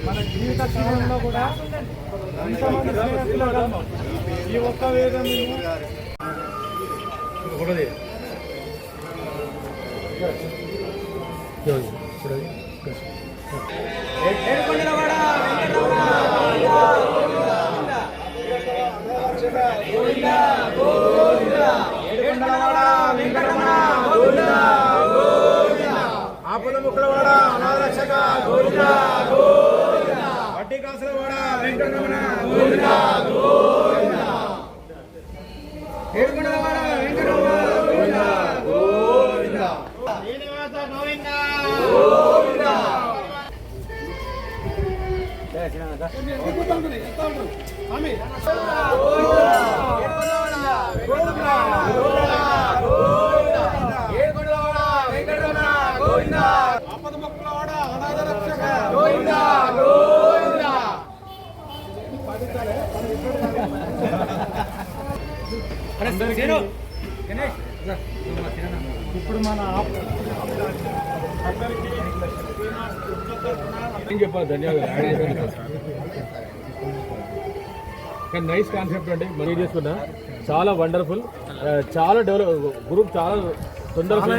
మన జీవిత క్షేమంలో కూడా ఈ ఒక్క వేదం ఆపద ముక్కలవాడ అనాథరక్షక గోవింద గోవింద వడ్డీ కాసులవాడ వెంకటరమణ గోవింద గోవింద ఏడుకొండలవాడ వెంకటరమణ గోవింద గోవింద శ్రీనివాస గోవింద గోవింద ఆపద ముక్కలవాడ అనాథరక్షక గోవింద గోవింద ఇప్పుడు మన ఏం చెప్పాలి ధన్యవాదాలు. కానీ నైస్ కాన్సెప్ట్ అండి, మనీ చేసుకున్నా చాలా వండర్ఫుల్, చాలా డెవలప్ గ్రూప్, చాలా తొందరగా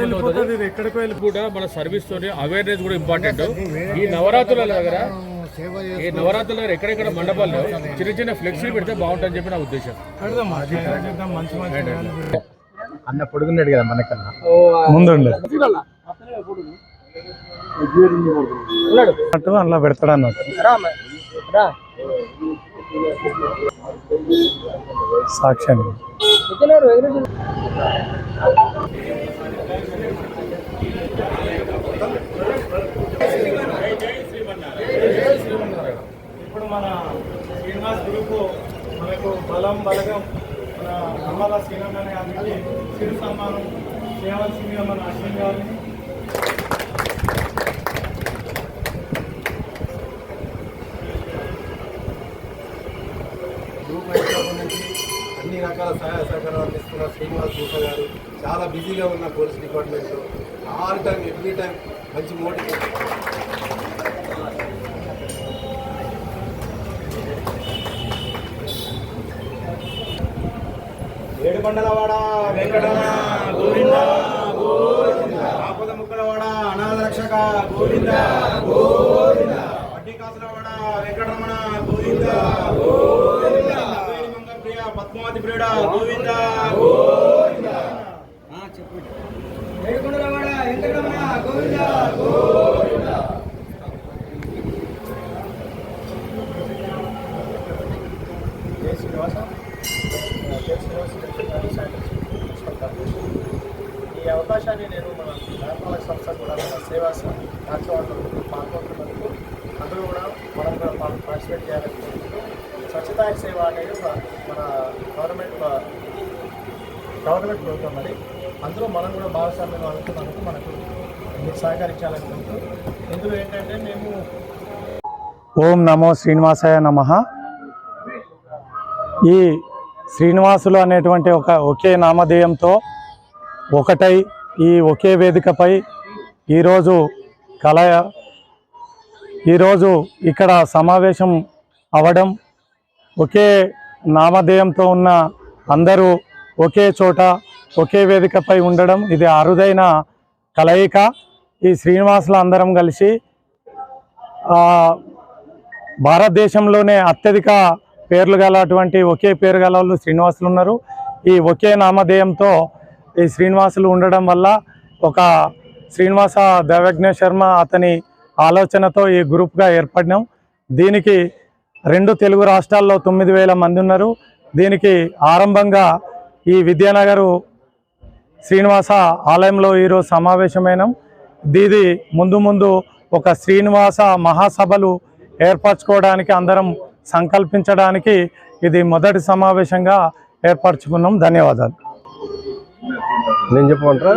ఎక్కడికి వెళ్ళి కూడా మన సర్వీస్ తోటి అవేర్నెస్ కూడా ఇంపార్టెంట్. ఈ నవరాత్రుల దగ్గర ఎక్కడెక్కడ మండపాల్లో చిన్న చిన్న ఫ్లెక్సీలు పెడితే బాగుంటుందని చెప్పి నా ఉద్దేశం. అన్న పొడుగున్నాడు కదా మనకన్నా ముందు అలా పెడతాడు అన్నట్టు సాక్ష్యం. ఇప్పుడు మన శ్రీనివాస్ గ్రూపు మనకు బలం బలగం మన అమ్మాల శ్రీరామ్ గారికి చిరు సన్మానం చేయవలసిందిగా మన అశ్విన్ గారిని అన్ని రకాల సహాయ సహకారాలు అందిస్తున్న శ్రీనివాస్ భూష గారు చాలా బిజీగా ఉన్న పోలీస్ డిపార్ట్మెంట్లో ఆల్ టైం ఎవ్రీ టైం మంచి మోటివేషన్. ఏడుకొండలవాడ వెంకటరమణ గోవింద గోవింద ఆపద ముక్కలవాడ అనాథరక్షక గోవింద గోవింద వడ్డీ కాసులవాడ వెంకటరమణ గోవింద గోవింద ప్రియ పద్మావతి ప్రియుడ గోవింద గోవింద ఏడుకొండలవాడ వెంకటరమణ గోవింద గోవింద ఈ అవకాశాన్ని నేను మన నగరపాలక సంస్థ కూడా మన సేవా కార్యక్రమాల్లో పాల్గొంటున్నందుకు అందరూ కూడా మనం కూడా పార్టిసిపేట్ చేయాలని కోరుకుంటూ స్వచ్ఛతా సేవ అనేది మన గవర్నమెంట్ ప్రోగ్రామ్ అది, అందులో మనం కూడా భాగస్వామ్యం అవుతున్నందుకు మనకు మీరు సహకరించాలనుకుంటూ ఇందులో ఏంటంటే మేము ఓం నమో శ్రీనివాసాయ నమః. ఈ శ్రీనివాసులు అనేటువంటి ఒకే నామధేయంతో ఒకటై ఈ ఒకే వేదికపై ఈరోజు ఇక్కడ సమావేశం అవ్వడం, ఒకే నామధేయంతో ఉన్న అందరూ ఒకే చోట ఒకే వేదికపై ఉండడం ఇది అరుదైన కలయిక. ఈ శ్రీనివాసులు అందరం కలిసి భారతదేశంలోనే అత్యధిక పేర్లు గలటువంటి ఒకే పేరు గల వాళ్ళు శ్రీనివాసులు ఉన్నారు. ఈ ఒకే నామధేయంతో ఈ శ్రీనివాసులు ఉండడం వల్ల ఒక శ్రీనివాస దేవజ్ఞ శర్మ అతని ఆలోచనతో ఈ గ్రూప్గా ఏర్పడినాం. దీనికి 2 తెలుగు రాష్ట్రాల్లో 9,000 మంది ఉన్నారు. దీనికి ఆరంభంగా ఈ విద్యానగర్ శ్రీనివాస ఆలయంలో ఈరోజు సమావేశమైనాం. దీది ముందు ఒక శ్రీనివాస మహాసభలు ఏర్పరచుకోవడానికి అందరం సంకల్పించడానికి ఇది మొదటి సమావేశంగా ఏర్పరచుకున్నాం. ధన్యవాదాలు. నేను చెప్పమంటారా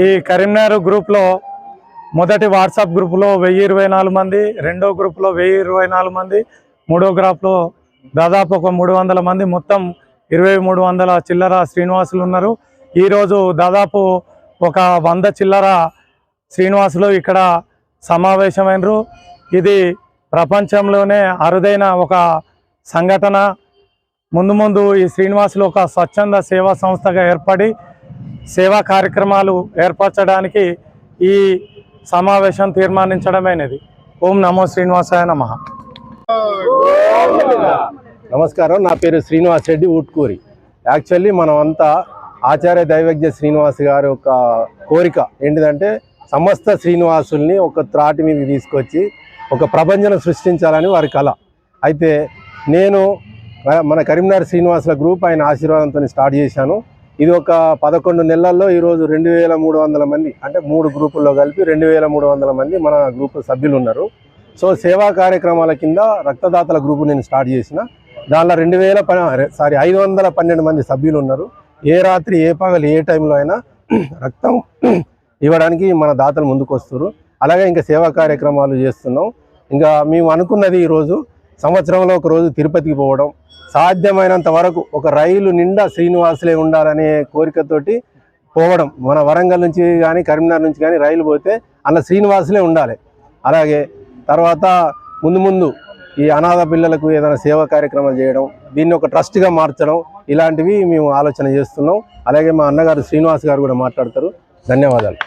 ఈ కరీంనగర్ గ్రూప్లో మొదటి వాట్సాప్ గ్రూపులో 1024 మంది, రెండో గ్రూప్లో 1024 మంది, మూడో గ్రూప్లో దాదాపు ఒక 300 మంది, మొత్తం 2300 చిల్లర శ్రీనివాసులు ఉన్నారు. ఈరోజు దాదాపు ఒక 100 చిల్లర శ్రీనివాసులు ఇక్కడ సమావేశమైనరు. ఇది ప్రపంచంలోనే అరుదైన ఒక సంఘటన. ముందు ఈ శ్రీనివాసులు ఒక స్వచ్ఛంద సేవా సంస్థగా ఏర్పడి సేవా కార్యక్రమాలు ఏర్పరచడానికి ఈ సమావేశం తీర్మానించడమైనది. ఓం నమో శ్రీనివాసాయ నమః. నమస్కారం, నా పేరు శ్రీనివాస్ రెడ్డి ఊట్కూరి. యాక్చువల్లీ మనం అంతా ఆచార్య దైవజ్ఞ శ్రీనివాస్ గారి ఒక కోరిక ఏంటిదంటే సమస్త శ్రీనివాసుల్ని ఒక త్రాటి మీద తీసుకొచ్చి ఒక ప్రపంచం సృష్టించాలని వారి కళ. అయితే నేను మన కరీంనగర్ శ్రీనివాసుల గ్రూప్ ఆయన ఆశీర్వాదంతో స్టార్ట్ చేశాను. ఇది ఒక 11 నెలల్లో ఈరోజు 2300 మంది, అంటే 3 గ్రూపుల్లో కలిపి 2300 మంది మన గ్రూప్ సభ్యులు ఉన్నారు. సో సేవా కార్యక్రమాల కింద రక్తదాతల గ్రూపు నేను స్టార్ట్ చేసిన. దానిలో 512 మంది సభ్యులు ఉన్నారు. ఏ రాత్రి ఏ పగలు ఏ టైంలో అయినా రక్తం ఇవ్వడానికి మన దాతలు ముందుకు వస్తారు. అలాగే ఇంకా సేవా కార్యక్రమాలు చేస్తున్నాం. ఇంకా మేము అనుకున్నది ఈరోజు సంవత్సరంలో ఒక రోజు తిరుపతికి పోవడం, సాధ్యమైనంత వరకు ఒక రైలు నిండా శ్రీనివాసులే ఉండాలనే కోరికతోటి పోవడం. మన వరంగల్ నుంచి కానీ కరీంనగర్ నుంచి కానీ రైలు పోతే అలా శ్రీనివాసులే ఉండాలి. అలాగే తర్వాత ముందు ఈ అనాథ పిల్లలకు ఏదైనా సేవా కార్యక్రమాలు చేయడం, దీన్ని ఒక ట్రస్ట్గా మార్చడం, ఇలాంటివి మేము ఆలోచన చేస్తున్నాం. అలాగే మా అన్నగారు శ్రీనివాస్ గారు కూడా మాట్లాడతారు. ధన్యవాదాలు.